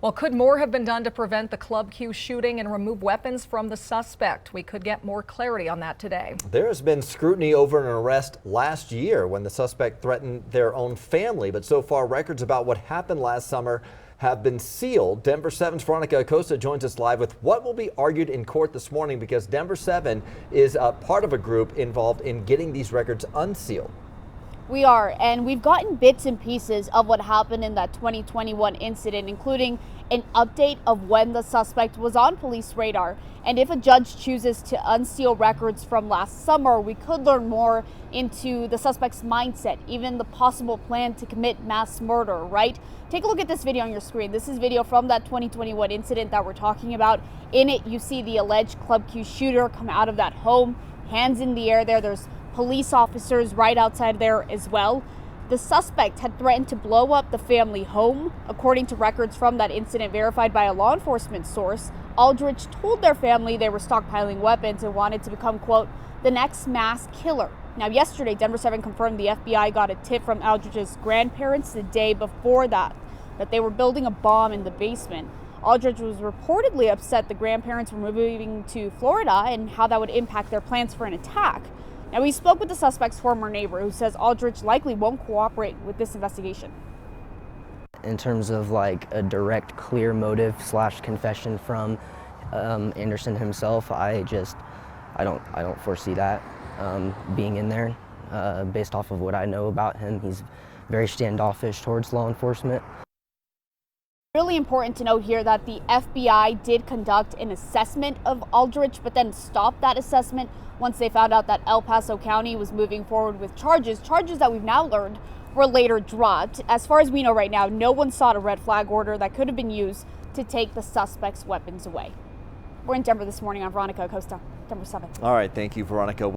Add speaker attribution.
Speaker 1: Well, could more have been done to prevent the Club Q shooting and remove weapons from the suspect? We could get more clarity on that today.
Speaker 2: There has been scrutiny over an arrest last year when the suspect threatened their own family, but so far records about what happened last summer have been sealed. Denver 7's Veronica Acosta joins us live with what will be argued in court this morning, because Denver 7 is part of a group involved in getting these records unsealed.
Speaker 3: We are, and we've gotten bits and pieces of what happened in that 2021 incident, including an update of when the suspect was on police radar. And if a judge chooses to unseal records from last summer, we could learn more into the suspect's mindset, even the possible plan to commit mass murder, right? Take a look at this video on your screen. This is video from that 2021 incident that we're talking about. In it, you see the alleged Club Q shooter come out of that home, hands in the air there. There's police officers right outside there as well. The suspect had threatened to blow up the family home. According to records from that incident verified by a law enforcement source, Aldrich told their family they were stockpiling weapons and wanted to become, quote, the next mass killer. Now, yesterday, Denver 7 confirmed the FBI got a tip from Aldrich's grandparents the day before that they were building a bomb in the basement. Aldrich was reportedly upset the grandparents were moving to Florida and how that would impact their plans for an attack. Now, we spoke with the suspect's former neighbor, who says Aldrich likely won't cooperate with this investigation.
Speaker 4: In terms of like a direct, clear motive / confession from Anderson himself, I don't foresee that being in there. Based off of what I know about him, he's very standoffish towards law enforcement.
Speaker 3: Really important to note here that the FBI did conduct an assessment of Aldrich, but then stopped that assessment once they found out that El Paso County was moving forward with charges that we've now learned were later dropped. As far as we know right now, no one sought a red flag order that could have been used to take the suspect's weapons away. We're in Denver this morning. I'm Veronica Acosta, Denver 7.
Speaker 2: All right, thank you, Veronica.